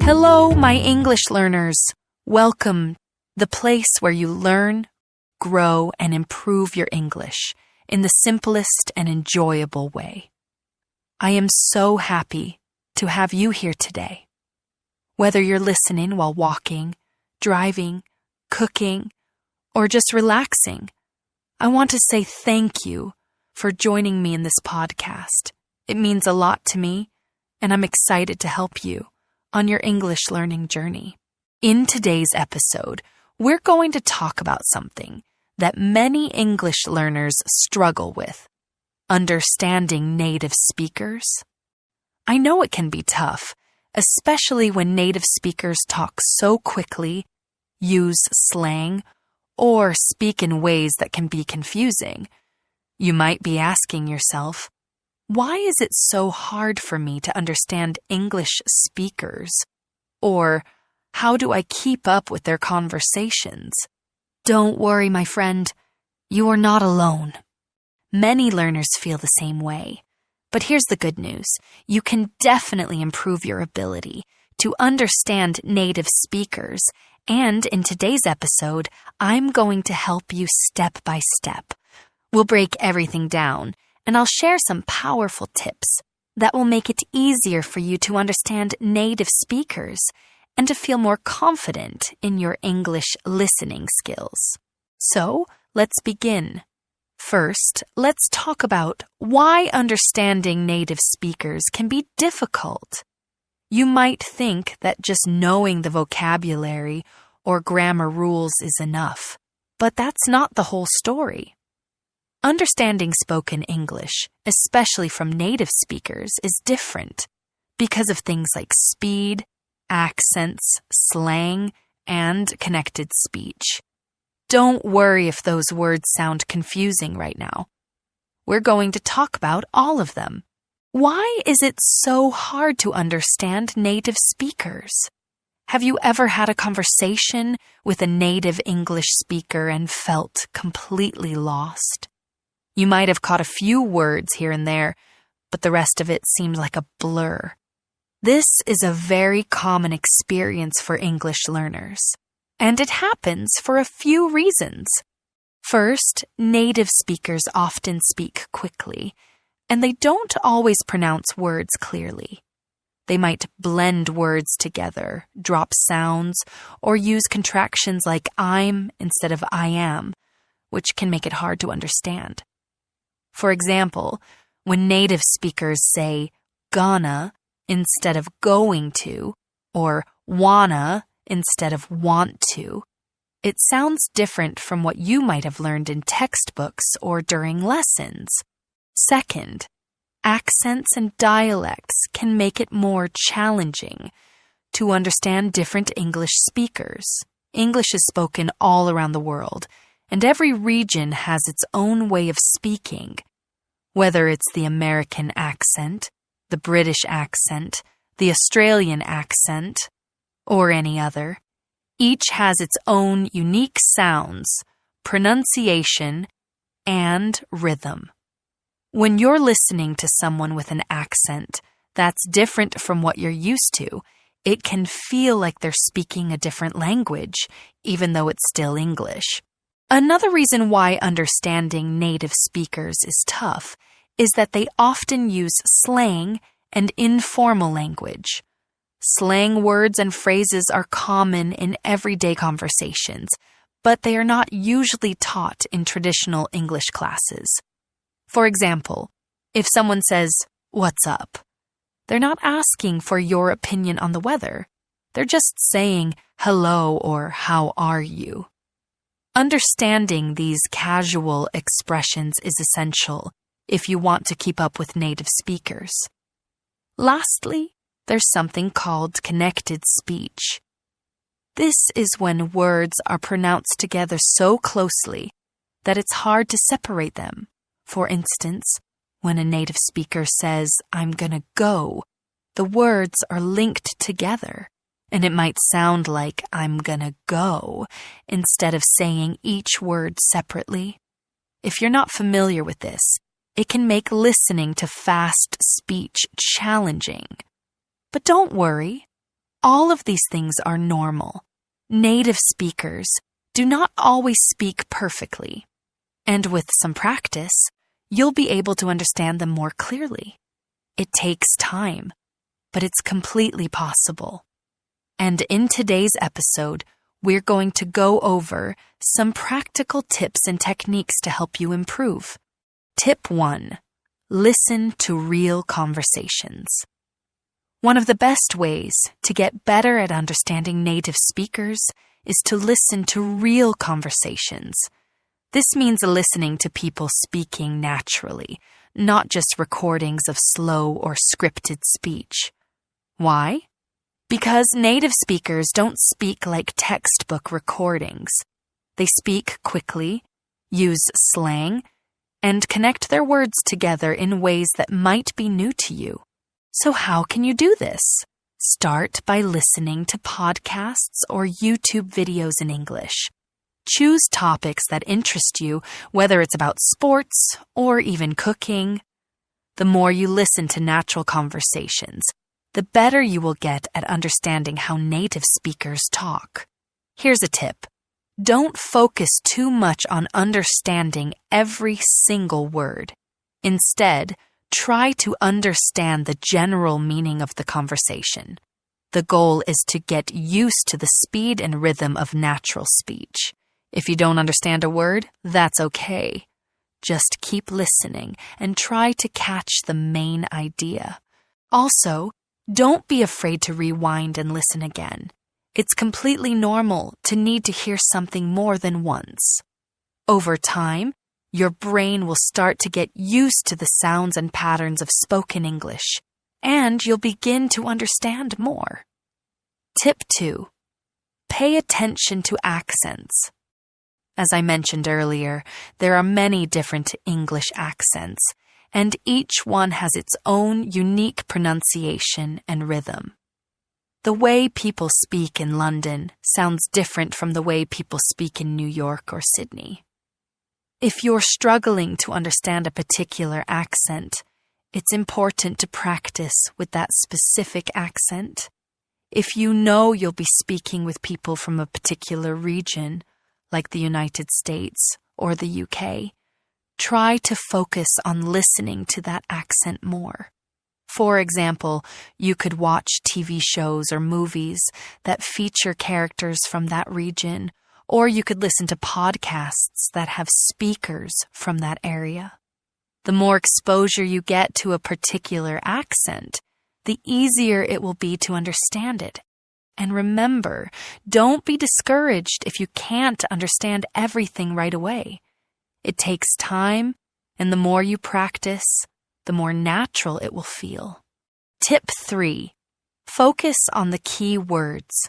Hello, my English learners. Welcome, the place where you learn, grow, and improve your English in the simplest and enjoyable way. I am so happy to have you here today. Whether you're listening while walking, driving, cooking, or just relaxing, I want to say thank you for joining me in this podcast. It means a lot to me, and I'm excited to help you on your English learning journey. In today's episode, we're going to talk about something that many English learners struggle with: understanding native speakers. I know it can be tough, especially when native speakers talk so quickly, use slang, or speak in ways that can be confusing. You might be asking yourself, why is it so hard for me to understand English speakers? Or, how do I keep up with their conversations? Don't worry, my friend. You are not alone. Many learners feel the same way. But here's the good news. You can definitely improve your ability to understand native speakers. And in today's episode, I'm going to help you step by step. We'll break everything down, and I'll share some powerful tips that will make it easier for you to understand native speakers and to feel more confident in your English listening skills. So, let's begin. First, let's talk about why understanding native speakers can be difficult. You might think that just knowing the vocabulary or grammar rules is enough, but that's not the whole story. Understanding spoken English, especially from native speakers, is different because of things like speed, accents, slang, and connected speech. Don't worry if those words sound confusing right now. We're going to talk about all of them. Why is it so hard to understand native speakers? Have you ever had a conversation with a native English speaker and felt completely lost? You might have caught a few words here and there, but the rest of it seemed like a blur. This is a very common experience for English learners, and it happens for a few reasons. First, native speakers often speak quickly, and they don't always pronounce words clearly. They might blend words together, drop sounds, or use contractions like I'm instead of I am, which can make it hard to understand. For example, when native speakers say gonna instead of going to, or wanna instead of want to, it sounds different from what you might have learned in textbooks or during lessons. Second, accents and dialects can make it more challenging to understand different English speakers. English is spoken all around the world, and every region has its own way of speaking. Whether it's the American accent, the British accent, the Australian accent, or any other, each has its own unique sounds, pronunciation, and rhythm. When you're listening to someone with an accent that's different from what you're used to, it can feel like they're speaking a different language, even though it's still English. Another reason why understanding native speakers is tough is that they often use slang and informal language. Slang words and phrases are common in everyday conversations, but they are not usually taught in traditional English classes. For example, if someone says, "What's up?" they're not asking for your opinion on the weather. They're just saying hello or how are you. Understanding these casual expressions is essential if you want to keep up with native speakers. Lastly, there's something called connected speech. This is when words are pronounced together so closely that it's hard to separate them. For instance, when a native speaker says, "I'm gonna go," the words are linked together, and it might sound like "I'm gonna go" instead of saying each word separately. If you're not familiar with this, it can make listening to fast speech challenging. But don't worry. All of these things are normal. Native speakers do not always speak perfectly, and with some practice, you'll be able to understand them more clearly. It takes time, but it's completely possible. And in today's episode, we're going to go over some practical tips and techniques to help you improve. Tip 1. Listen to real conversations. One of the best ways to get better at understanding native speakers is to listen to real conversations. This means listening to people speaking naturally, not just recordings of slow or scripted speech. Why? Because native speakers don't speak like textbook recordings. They speak quickly, use slang, and connect their words together in ways that might be new to you. So how can you do this? Start by listening to podcasts or YouTube videos in English. Choose topics that interest you, whether it's about sports or even cooking. The more you listen to natural conversations, the better you will get at understanding how native speakers talk. Here's a tip. Don't focus too much on understanding every single word. Instead, try to understand the general meaning of the conversation. The goal is to get used to the speed and rhythm of natural speech. If you don't understand a word, that's okay. Just keep listening and try to catch the main idea. Also, don't be afraid to rewind and listen again. It's completely normal to need to hear something more than once. Over time, your brain will start to get used to the sounds and patterns of spoken English, and you'll begin to understand more. Tip 2. Pay attention to accents. As I mentioned earlier, there are many different English accents, and each one has its own unique pronunciation and rhythm. The way people speak in London sounds different from the way people speak in New York or Sydney. If you're struggling to understand a particular accent, it's important to practice with that specific accent. If you know you'll be speaking with people from a particular region, like the United States or the UK, try to focus on listening to that accent more. For example, you could watch TV shows or movies that feature characters from that region, or you could listen to podcasts that have speakers from that area. The more exposure you get to a particular accent, the easier it will be to understand it. And remember, don't be discouraged if you can't understand everything right away. It takes time, and the more you practice, the more natural it will feel. Tip 3. Focus on the key words.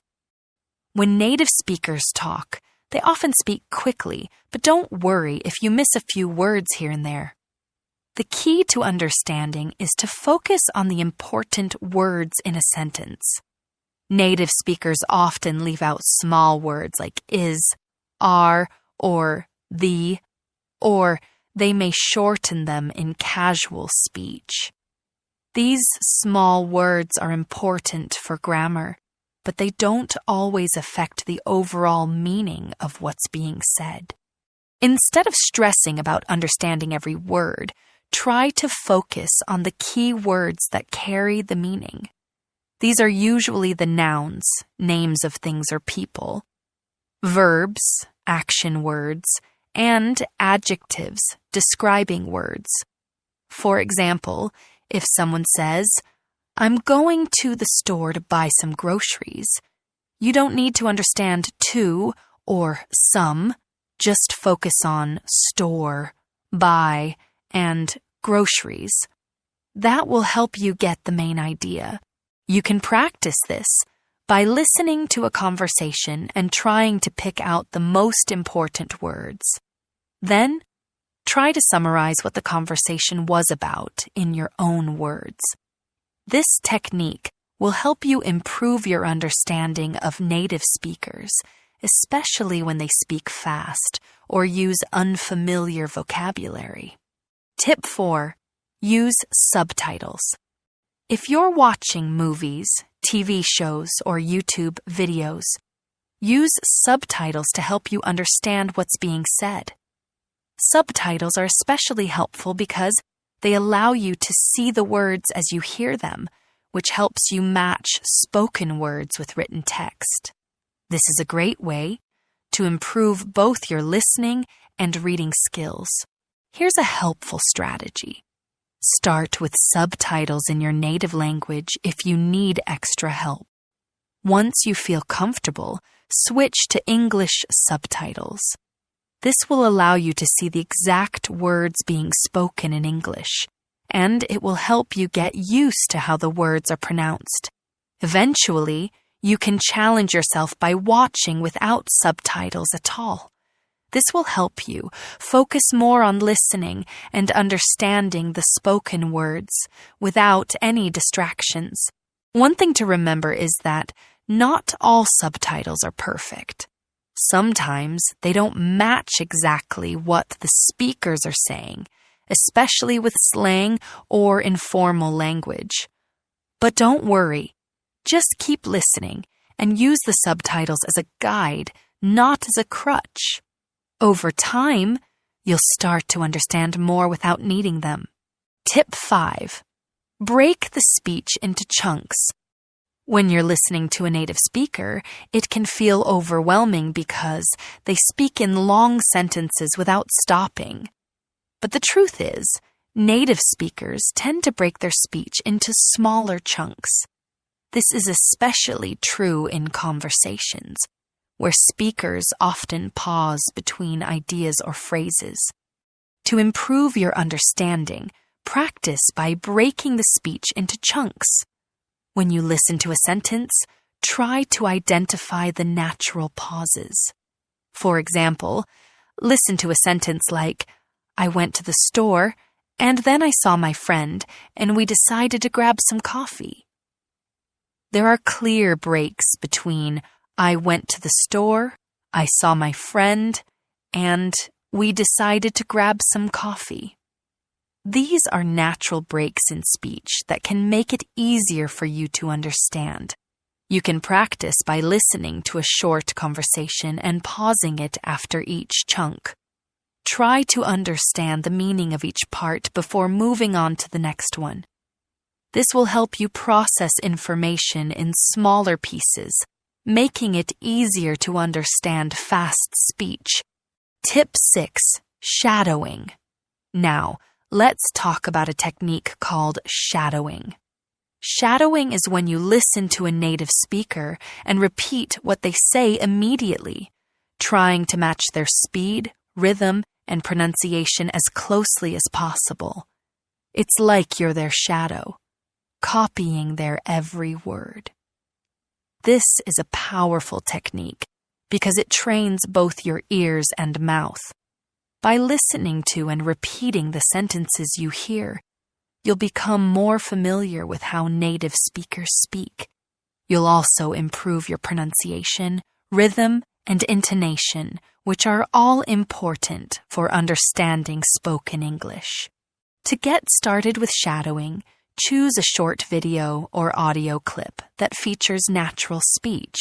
When native speakers talk, they often speak quickly, but don't worry if you miss a few words here and there. The key to understanding is to focus on the important words in a sentence. Native speakers often leave out small words like is, are, or the, or they may shorten them in casual speech. These small words are important for grammar, but they don't always affect the overall meaning of what's being said. Instead of stressing about understanding every word, try to focus on the key words that carry the meaning. These are usually the nouns, names of things or people, verbs, action words, and adjectives, describing words. For example, if someone says, "I'm going to the store to buy some groceries," you don't need to understand to or some, just focus on store, buy, and groceries. That will help you get the main idea. You can practice this by listening to a conversation and trying to pick out the most important words. Then, try to summarize what the conversation was about in your own words. This technique will help you improve your understanding of native speakers, especially when they speak fast or use unfamiliar vocabulary. Tip 4. Use subtitles. If you're watching movies, TV shows, or YouTube videos. Use subtitles to help you understand what's being said. Subtitles are especially helpful because they allow you to see the words as you hear them, which helps you match spoken words with written text. This is a great way to improve both your listening and reading skills. Here's a helpful strategy. Start with subtitles in your native language if you need extra help. Once you feel comfortable, switch to English subtitles. This will allow you to see the exact words being spoken in English, and it will help you get used to how the words are pronounced. Eventually, you can challenge yourself by watching without subtitles at all. This will help you focus more on listening and understanding the spoken words without any distractions. One thing to remember is that not all subtitles are perfect. Sometimes they don't match exactly what the speakers are saying, especially with slang or informal language. But don't worry. Just keep listening and use the subtitles as a guide, not as a crutch. Over time, you'll start to understand more without needing them. Tip 5. Break the speech into chunks. When you're listening to a native speaker, it can feel overwhelming because they speak in long sentences without stopping. But the truth is, native speakers tend to break their speech into smaller chunks. This is especially true in conversations, where speakers often pause between ideas or phrases. To improve your understanding, practice by breaking the speech into chunks. When you listen to a sentence, try to identify the natural pauses. For example, listen to a sentence like, "I went to the store, and then I saw my friend, and we decided to grab some coffee." There are clear breaks between "I went to the store," "I saw my friend," and "we decided to grab some coffee." These are natural breaks in speech that can make it easier for you to understand. You can practice by listening to a short conversation and pausing it after each chunk. Try to understand the meaning of each part before moving on to the next one. This will help you process information in smaller pieces, making it easier to understand fast speech. Tip 6. Shadowing. Now, let's talk about a technique called shadowing. Shadowing is when you listen to a native speaker and repeat what they say immediately, trying to match their speed, rhythm, and pronunciation as closely as possible. It's like you're their shadow, copying their every word. This is a powerful technique because it trains both your ears and mouth. By listening to and repeating the sentences you hear, you'll become more familiar with how native speakers speak. You'll also improve your pronunciation, rhythm, and intonation, which are all important for understanding spoken English. To get started with shadowing, choose a short video or audio clip that features natural speech.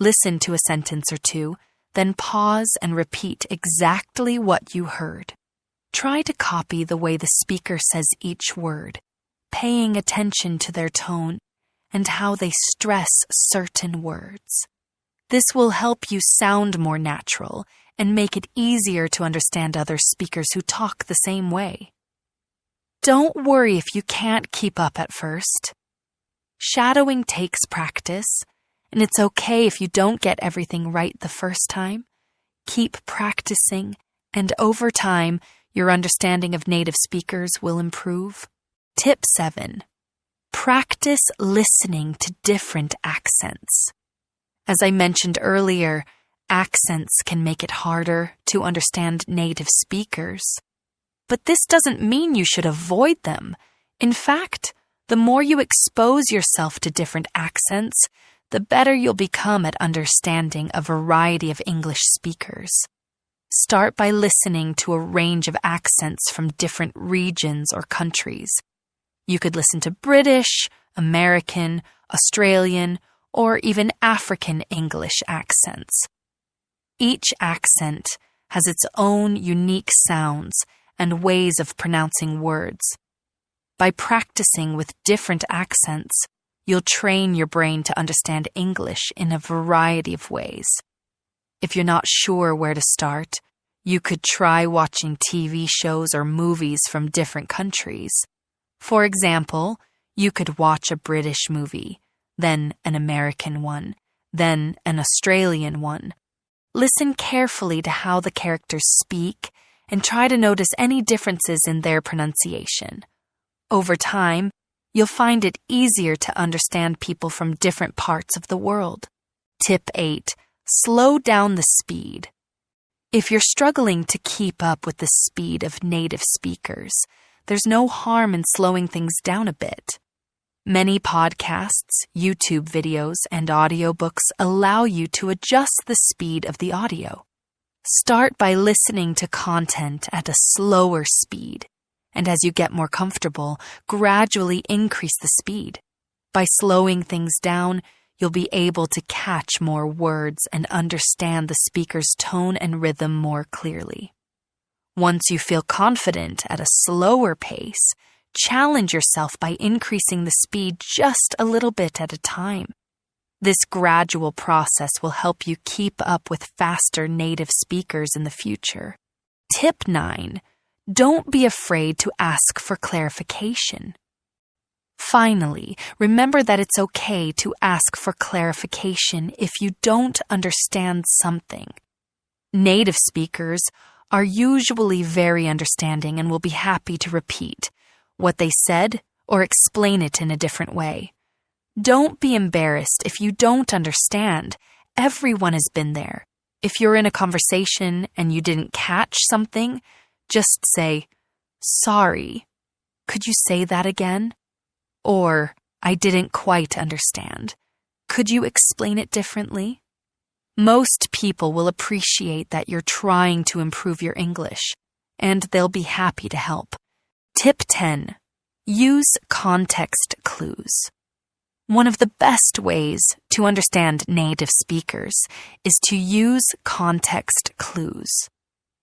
Listen to a sentence or two, then pause and repeat exactly what you heard. Try to copy the way the speaker says each word, paying attention to their tone and how they stress certain words. This will help you sound more natural and make it easier to understand other speakers who talk the same way. Don't worry if you can't keep up at first. Shadowing takes practice, and it's okay if you don't get everything right the first time. Keep practicing, and over time, your understanding of native speakers will improve. Tip 7. Practice listening to different accents. As I mentioned earlier, accents can make it harder to understand native speakers. But this doesn't mean you should avoid them. In fact, the more you expose yourself to different accents, the better you'll become at understanding a variety of English speakers. Start by listening to a range of accents from different regions or countries. You could listen to British, American, Australian, or even African English accents. Each accent has its own unique sounds and ways of pronouncing words. By practicing with different accents, you'll train your brain to understand English in a variety of ways. If you're not sure where to start, you could try watching TV shows or movies from different countries. For example, you could watch a British movie, then an American one, then an Australian one. Listen carefully to how the characters speak and try to notice any differences in their pronunciation. Over time, you'll find it easier to understand people from different parts of the world. Tip 8. Slow down the speed. If you're struggling to keep up with the speed of native speakers, there's no harm in slowing things down a bit. Many podcasts, YouTube videos, and audiobooks allow you to adjust the speed of the audio. Start by listening to content at a slower speed, and as you get more comfortable, gradually increase the speed. By slowing things down, you'll be able to catch more words and understand the speaker's tone and rhythm more clearly. Once you feel confident at a slower pace, challenge yourself by increasing the speed just a little bit at a time. This gradual process will help you keep up with faster native speakers in the future. Tip 9. Don't be afraid to ask for clarification. Finally, remember that it's okay to ask for clarification if you don't understand something. Native speakers are usually very understanding and will be happy to repeat what they said or explain it in a different way. Don't be embarrassed if you don't understand. Everyone has been there. If you're in a conversation and you didn't catch something, just say, "Sorry, could you say that again?" Or, "I didn't quite understand. Could you explain it differently?" Most people will appreciate that you're trying to improve your English, and they'll be happy to help. Tip 10. Use context clues. One of the best ways to understand native speakers is to use context clues.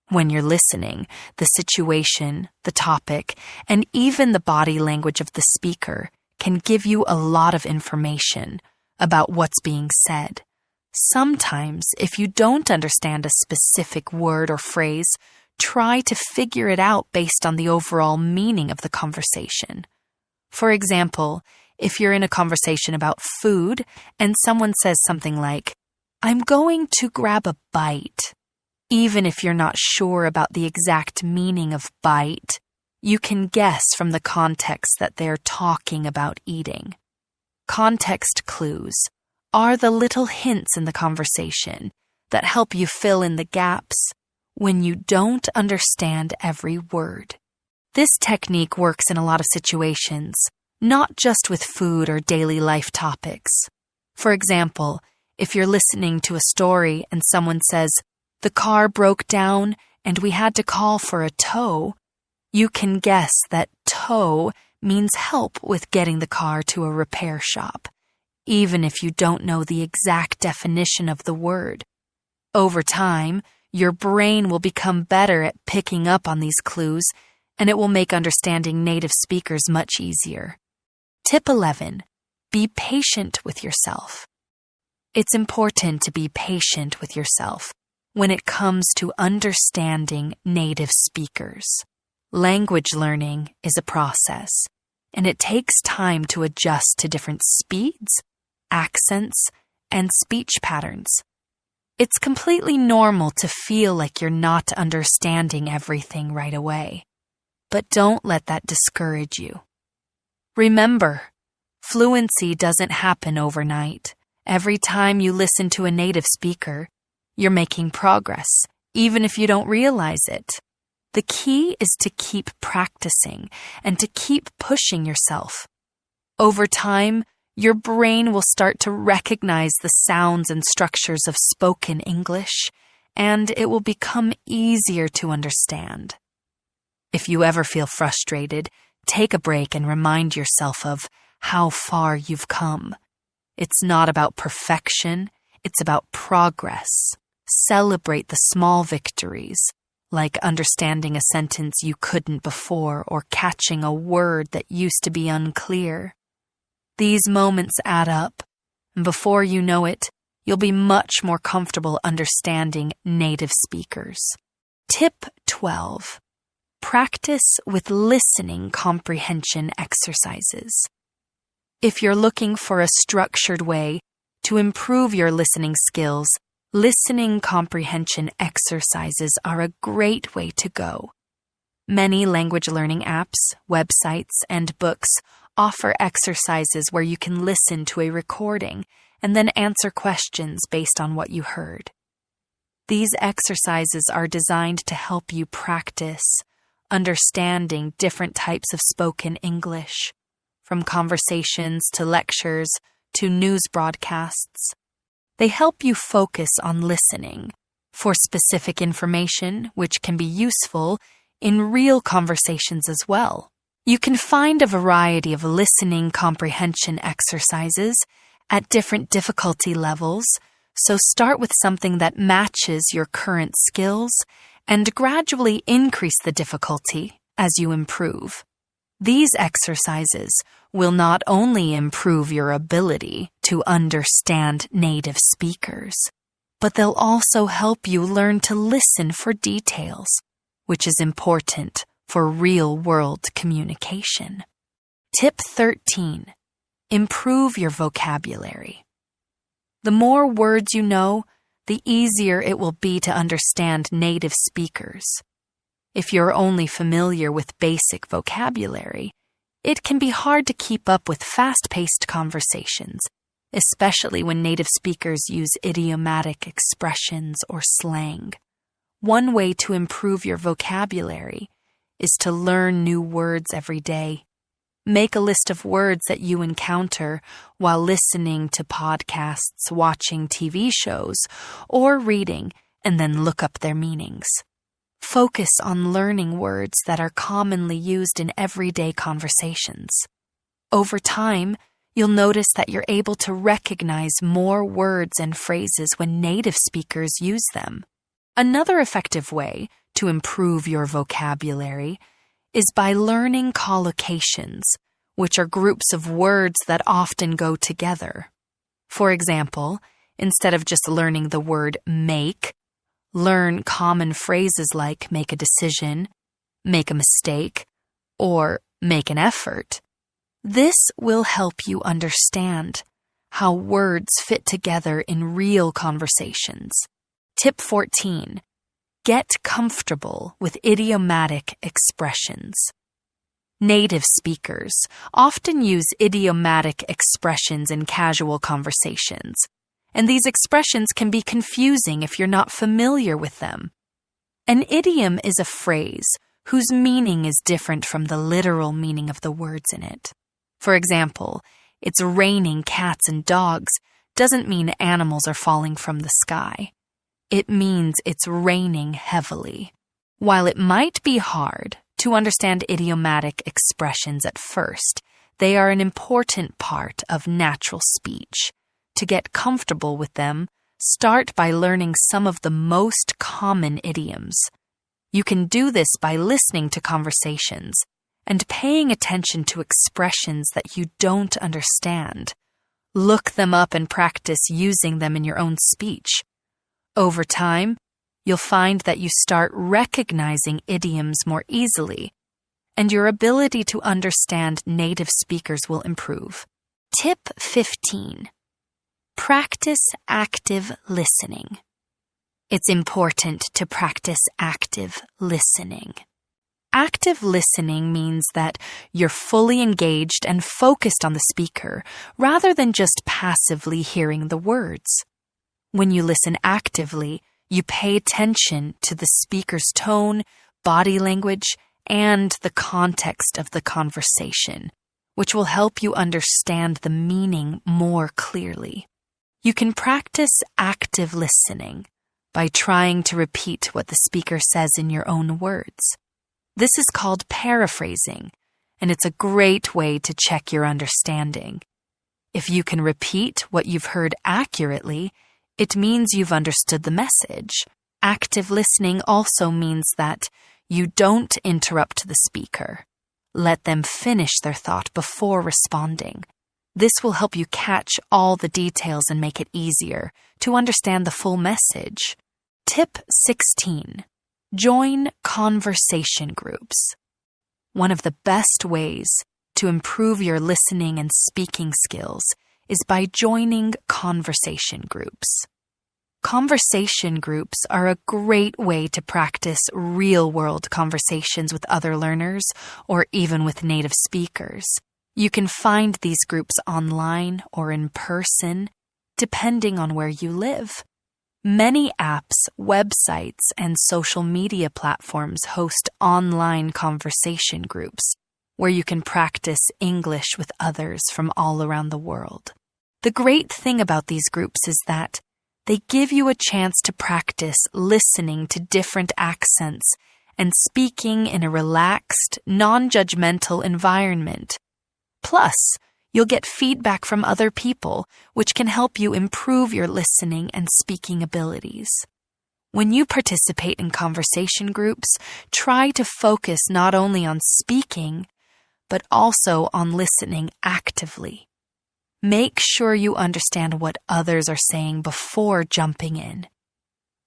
When you're listening, the situation, the topic, and even the body language of the speaker can give you a lot of information about what's being said. Sometimes, if you don't understand a specific word or phrase, try to figure it out based on the overall meaning of the conversation. For example, if you're in a conversation about food and someone says something like, "I'm going to grab a bite," even if you're not sure about the exact meaning of bite, you can guess from the context that they're talking about eating. Context clues are the little hints in the conversation that help you fill in the gaps when you don't understand every word. This technique works in a lot of situations, not just with food or daily life topics. For example, if you're listening to a story and someone says, "The car broke down and we had to call for a tow," you can guess that tow means help with getting the car to a repair shop, even if you don't know the exact definition of the word. Over time, your brain will become better at picking up on these clues, and it will make understanding native speakers much easier. Tip 11. Be patient with yourself. It's important to be patient with yourself when it comes to understanding native speakers. Language learning is a process, and it takes time to adjust to different speeds, accents, and speech patterns. It's completely normal to feel like you're not understanding everything right away, but don't let that discourage you. Remember, fluency doesn't happen overnight. Every time you listen to a native speaker, you're making progress, even if you don't realize it. The key is to keep practicing and to keep pushing yourself. Over time, your brain will start to recognize the sounds and structures of spoken English, and it will become easier to understand. If you ever feel frustrated, take a break and remind yourself of how far you've come. It's not about perfection, it's about progress. Celebrate the small victories, like understanding a sentence you couldn't before or catching a word that used to be unclear. These moments add up, and before you know it, you'll be much more comfortable understanding native speakers. Tip 12. Practice with listening comprehension exercises. If you're looking for a structured way to improve your listening skills, listening comprehension exercises are a great way to go. Many language learning apps, websites, and books offer exercises where you can listen to a recording and then answer questions based on what you heard. These exercises are designed to help you practice understanding different types of spoken English, from conversations to lectures to news broadcasts. They help you focus on listening for specific information, which can be useful in real conversations as well. You can find a variety of listening comprehension exercises at different difficulty levels, so start with something that matches your current skills and gradually increase the difficulty as you improve. These exercises will not only improve your ability to understand native speakers, but they'll also help you learn to listen for details, which is important for real-world communication. Tip 13. Improve your vocabulary. The more words you know, the easier it will be to understand native speakers. If you're only familiar with basic vocabulary, it can be hard to keep up with fast-paced conversations, especially when native speakers use idiomatic expressions or slang. One way to improve your vocabulary is to learn new words every day. Make a list of words that you encounter while listening to podcasts, watching TV shows, or reading, and then look up their meanings. Focus on learning words that are commonly used in everyday conversations. Over time, you'll notice that you're able to recognize more words and phrases when native speakers use them. Another effective way to improve your vocabulary is by learning collocations, which are groups of words that often go together. For example, instead of just learning the word make, learn common phrases like make a decision, make a mistake, or make an effort. This will help you understand how words fit together in real conversations. Tip 14. Get comfortable with idiomatic expressions. Native speakers often use idiomatic expressions in casual conversations, and these expressions can be confusing if you're not familiar with them. An idiom is a phrase whose meaning is different from the literal meaning of the words in it. For example, it's raining cats and dogs doesn't mean animals are falling from the sky. It means it's raining heavily. While it might be hard to understand idiomatic expressions at first, they are an important part of natural speech. To get comfortable with them, start by learning some of the most common idioms. You can do this by listening to conversations and paying attention to expressions that you don't understand. Look them up and practice using them in your own speech. Over time, you'll find that you start recognizing idioms more easily, and your ability to understand native speakers will improve. Tip 15. Practice active listening. It's important to practice active listening. Active listening means that you're fully engaged and focused on the speaker rather than just passively hearing the words. When you listen actively, you pay attention to the speaker's tone, body language, and the context of the conversation, which will help you understand the meaning more clearly. You can practice active listening by trying to repeat what the speaker says in your own words. This is called paraphrasing, and it's a great way to check your understanding. If you can repeat what you've heard accurately, it means you've understood the message. Active listening also means that you don't interrupt the speaker. Let them finish their thought before responding. This will help you catch all the details and make it easier to understand the full message. Tip 16. Join conversation groups. One of the best ways to improve your listening and speaking skills is by joining conversation groups. Conversation groups are a great way to practice real-world conversations with other learners or even with native speakers. You can find these groups online or in person, depending on where you live. Many apps, websites, and social media platforms host online conversation groups where you can practice English with others from all around the world. The great thing about these groups is that they give you a chance to practice listening to different accents and speaking in a relaxed, non-judgmental environment. Plus, you'll get feedback from other people, which can help you improve your listening and speaking abilities. When you participate in conversation groups, try to focus not only on speaking, but also on listening actively. Make sure you understand what others are saying before jumping in.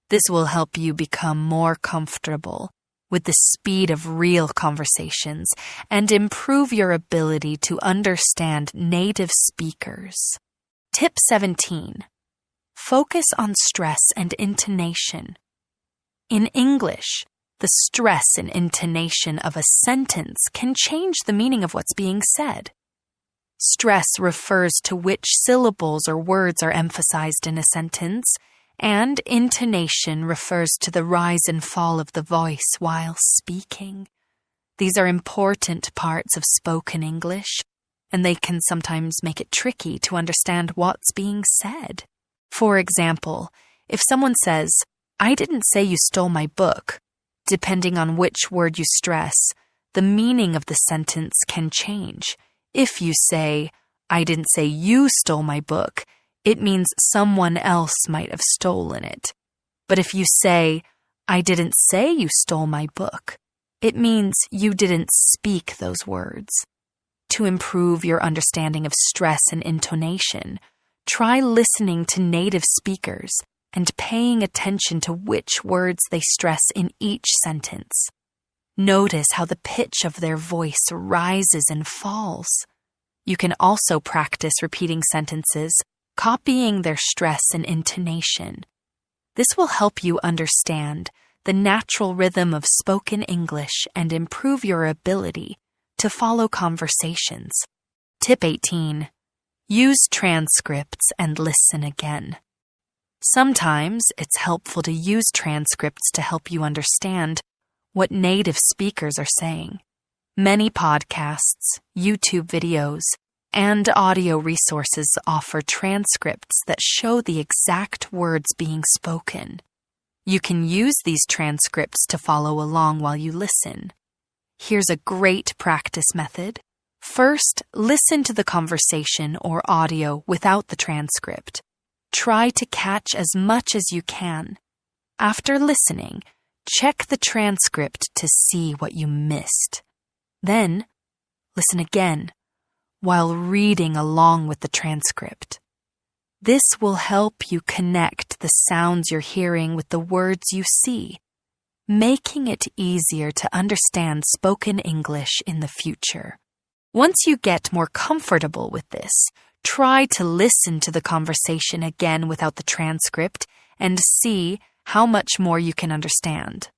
This will help you become more comfortable with the speed of real conversations and improve your ability to understand native speakers. Tip 17. Focus on stress and intonation. In English, the stress and intonation of a sentence can change the meaning of what's being said. Stress refers to which syllables or words are emphasized in a sentence, and intonation refers to the rise and fall of the voice while speaking. These are important parts of spoken English, and they can sometimes make it tricky to understand what's being said. For example, if someone says, "I didn't say you stole my book," depending on which word you stress, the meaning of the sentence can change. If you say, "I didn't say you stole my book," it means someone else might have stolen it. But if you say, "I didn't say you stole my book," it means you didn't speak those words. To improve your understanding of stress and intonation, try listening to native speakers and paying attention to which words they stress in each sentence. Notice how the pitch of their voice rises and falls. You can also practice repeating sentences, copying their stress and intonation. This will help you understand the natural rhythm of spoken English and improve your ability to follow conversations. Tip 18. Use transcripts and listen again. Sometimes it's helpful to use transcripts to help you understand what native speakers are saying. Many podcasts, YouTube videos, and audio resources offer transcripts that show the exact words being spoken. You can use these transcripts to follow along while you listen. Here's a great practice method. First, listen to the conversation or audio without the transcript. Try to catch as much as you can. After listening, check the transcript to see what you missed. Then, listen again while reading along with the transcript. This will help you connect the sounds you're hearing with the words you see, making it easier to understand spoken English in the future. Once you get more comfortable with this, try to listen to the conversation again without the transcript and see how much more you can understand.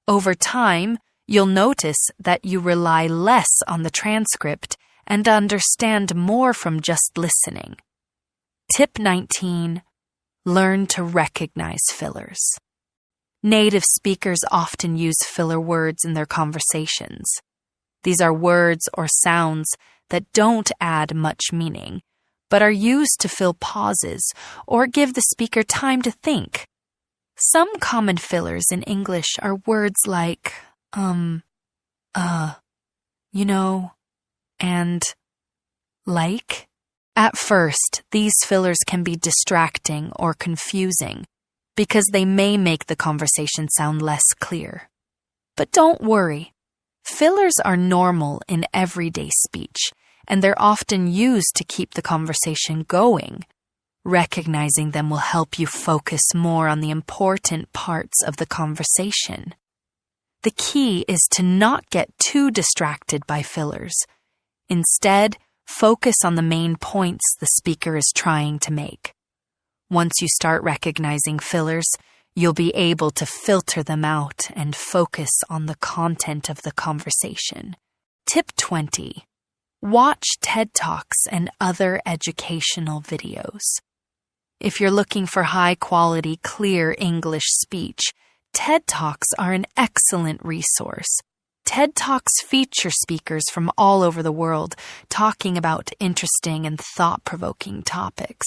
Over time, you'll notice that you rely less on the transcript and understand more from just listening. Tip 19. Learn to recognize fillers. Native speakers often use filler words in their conversations. These are words or sounds that don't add much meaning, but are used to fill pauses or give the speaker time to think. Some common fillers in English are words like, you know, and like. At first, these fillers can be distracting or confusing because they may make the conversation sound less clear. But don't worry. Fillers are normal in everyday speech, and they're often used to keep the conversation going. Recognizing them will help you focus more on the important parts of the conversation. The key is to not get too distracted by fillers. Instead, focus on the main points the speaker is trying to make. Once you start recognizing fillers, you'll be able to filter them out and focus on the content of the conversation. Tip 20. Watch TED Talks and other educational videos. If you're looking for high-quality, clear English speech, TED Talks are an excellent resource. TED Talks feature speakers from all over the world talking about interesting and thought-provoking topics.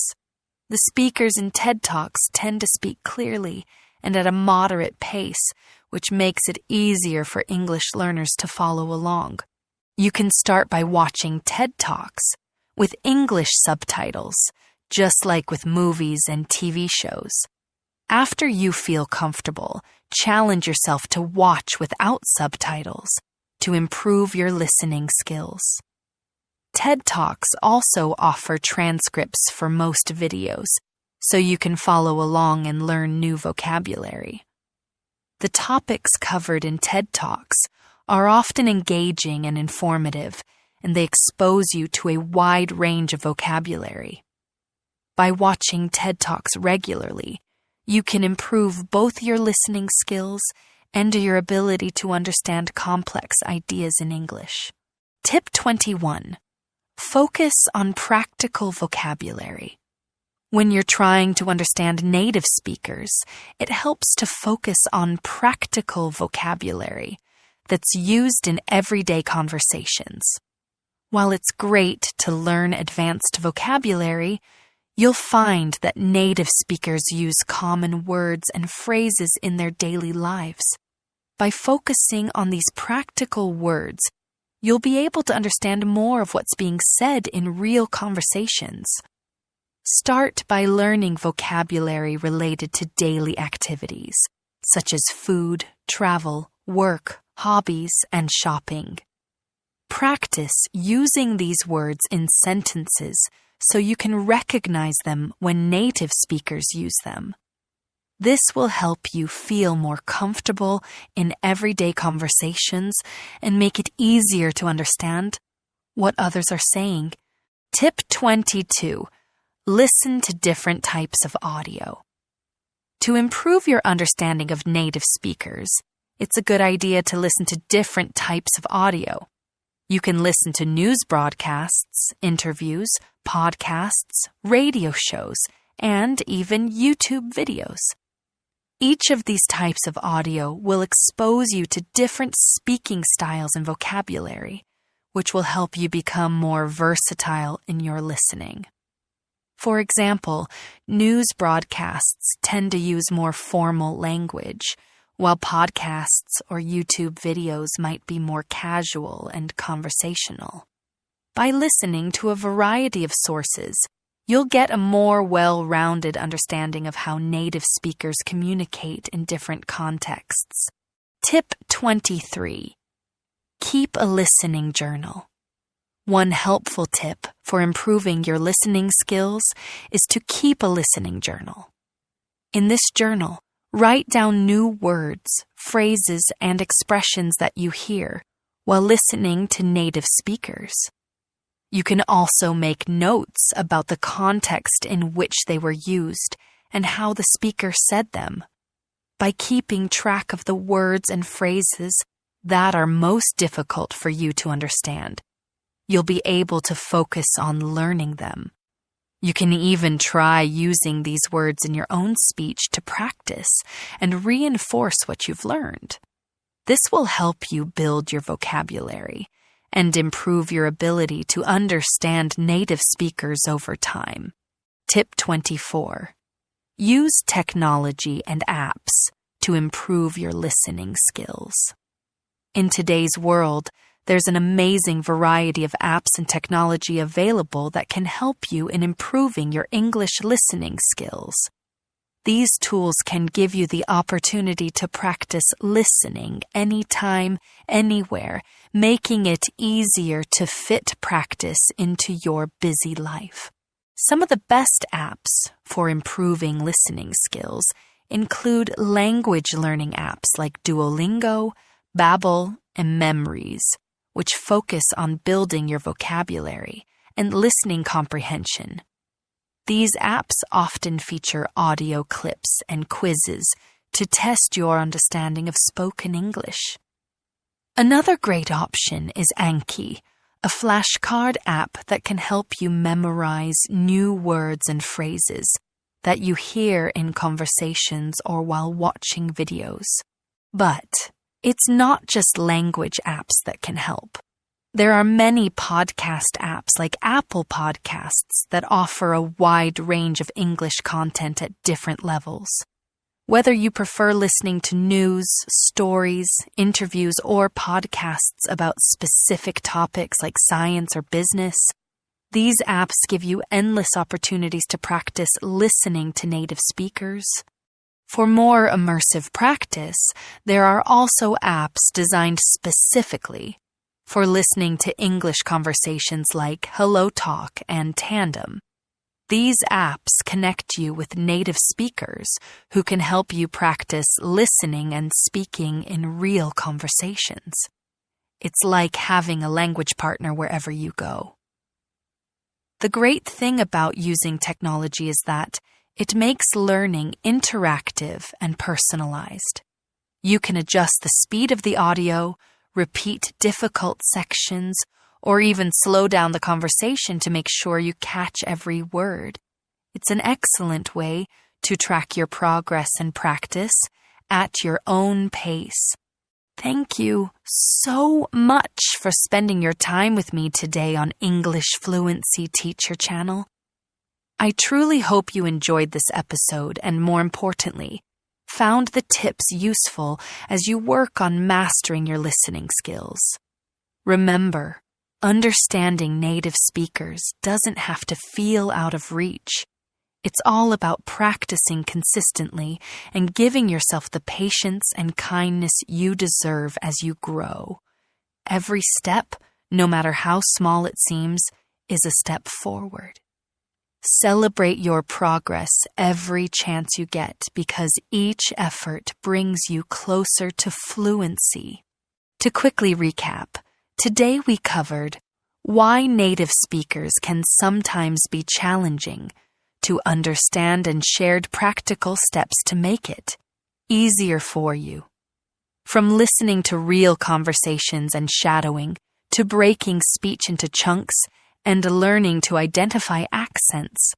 The speakers in TED Talks tend to speak clearly and at a moderate pace, which makes it easier for English learners to follow along. You can start by watching TED Talks with English subtitles, just like with movies and TV shows. After you feel comfortable, challenge yourself to watch without subtitles to improve your listening skills. TED Talks also offer transcripts for most videos, so you can follow along and learn new vocabulary. The topics covered in TED Talks are often engaging and informative, and they expose you to a wide range of vocabulary. By watching TED Talks regularly, you can improve both your listening skills and your ability to understand complex ideas in English. Tip 21. Focus on practical vocabulary. When you're trying to understand native speakers, it helps to focus on practical vocabulary that's used in everyday conversations. While it's great to learn advanced vocabulary, you'll find that native speakers use common words and phrases in their daily lives. By focusing on these practical words, you'll be able to understand more of what's being said in real conversations. Start by learning vocabulary related to daily activities, such as food, travel, work, hobbies, and shopping. Practice using these words in sentences so you can recognize them when native speakers use them. This will help you feel more comfortable in everyday conversations and make it easier to understand what others are saying. Tip 22. Listen to different types of audio. To improve your understanding of native speakers, it's a good idea to listen to different types of audio. You can listen to news broadcasts, interviews, podcasts, radio shows, and even YouTube videos. Each of these types of audio will expose you to different speaking styles and vocabulary, which will help you become more versatile in your listening. For example, news broadcasts tend to use more formal language, while podcasts or YouTube videos might be more casual and conversational. By listening to a variety of sources, you'll get a more well-rounded understanding of how native speakers communicate in different contexts. Tip 23. Keep a listening journal. One helpful tip for improving your listening skills is to keep a listening journal. In this journal, write down new words, phrases, and expressions that you hear while listening to native speakers. You can also make notes about the context in which they were used and how the speaker said them. By keeping track of the words and phrases that are most difficult for you to understand, you'll be able to focus on learning them. You can even try using these words in your own speech to practice and reinforce what you've learned. This will help you build your vocabulary and improve your ability to understand native speakers over time. Tip 24. Use technology and apps to improve your listening skills. In today's world, There's an amazing variety of apps and technology available that can help you in improving your English listening skills. These tools can give you the opportunity to practice listening anytime, anywhere, making it easier to fit practice into your busy life. Some of the best apps for improving listening skills include language learning apps like Duolingo, Babbel, and Memories, which focus on building your vocabulary and listening comprehension. These apps often feature audio clips and quizzes to test your understanding of spoken English. Another great option is Anki, a flashcard app that can help you memorize new words and phrases that you hear in conversations or while watching videos. But it's not just language apps that can help. There are many podcast apps like Apple Podcasts that offer a wide range of English content at different levels. Whether you prefer listening to news, stories, interviews, or podcasts about specific topics like science or business, these apps give you endless opportunities to practice listening to native speakers. For more immersive practice, there are also apps designed specifically for listening to English conversations like Hello Talk and Tandem. These apps connect you with native speakers who can help you practice listening and speaking in real conversations. It's like having a language partner wherever you go. The great thing about using technology is that it makes learning interactive and personalized. You can adjust the speed of the audio, repeat difficult sections, or even slow down the conversation to make sure you catch every word. It's an excellent way to track your progress and practice at your own pace. Thank you so much for spending your time with me today on English Fluency Teacher Channel. I truly hope you enjoyed this episode and, more importantly, found the tips useful as you work on mastering your listening skills. Remember, understanding native speakers doesn't have to feel out of reach. It's all about practicing consistently and giving yourself the patience and kindness you deserve as you grow. Every step, no matter how small it seems, is a step forward. Celebrate your progress every chance you get because each effort brings you closer to fluency. To quickly recap, today we covered why native speakers can sometimes be challenging, to understand and shared practical steps to make it easier for you. From listening to real conversations and shadowing, to breaking speech into chunks and learning to identify accents,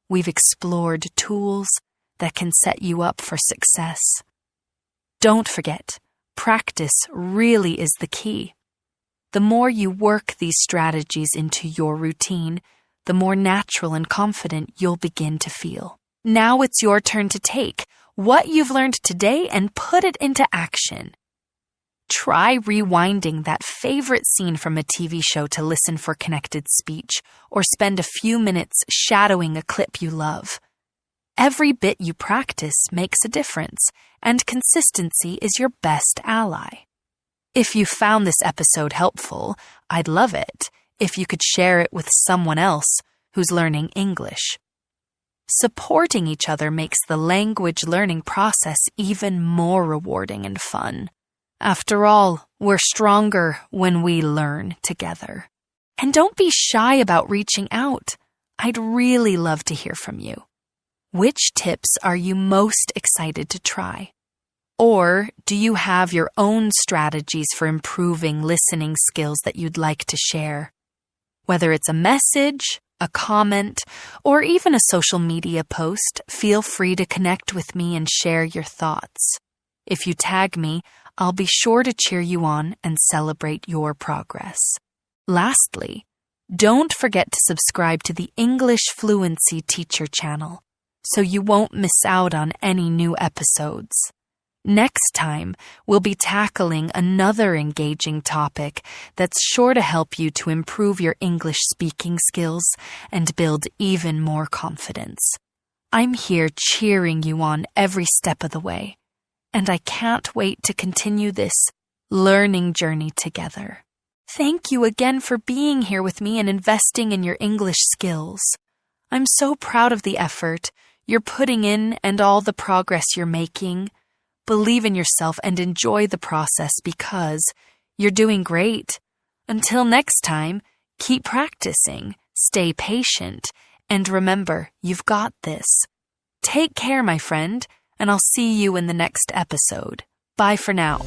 we've explored tools that can set you up for success. Don't forget, practice really is the key. The more you work these strategies into your routine, the more natural and confident you'll begin to feel. Now it's your turn to take what you've learned today and put it into action. Try rewinding that favorite scene from a TV show to listen for connected speech, or spend a few minutes shadowing a clip you love. Every bit you practice makes a difference, and consistency is your best ally. If you found this episode helpful, I'd love it if you could share it with someone else who's learning English. Supporting each other makes the language learning process even more rewarding and fun. After all, we're stronger when we learn together. And don't be shy about reaching out. I'd really love to hear from you. Which tips are you most excited to try? Or do you have your own strategies for improving listening skills that you'd like to share? Whether it's a message, a comment, or even a social media post, feel free to connect with me and share your thoughts. If you tag me, I'll be sure to cheer you on and celebrate your progress. Lastly, don't forget to subscribe to the English Fluency Teacher channel so you won't miss out on any new episodes. Next time, we'll be tackling another engaging topic that's sure to help you to improve your English speaking skills and build even more confidence. I'm here cheering you on every step of the way, and I can't wait to continue this learning journey together. Thank you again for being here with me and investing in your English skills. I'm so proud of the effort you're putting in and all the progress you're making. Believe in yourself and enjoy the process because you're doing great. Until next time, keep practicing, stay patient, and remember, you've got this. Take care, my friend, and I'll see you in the next episode. Bye for now.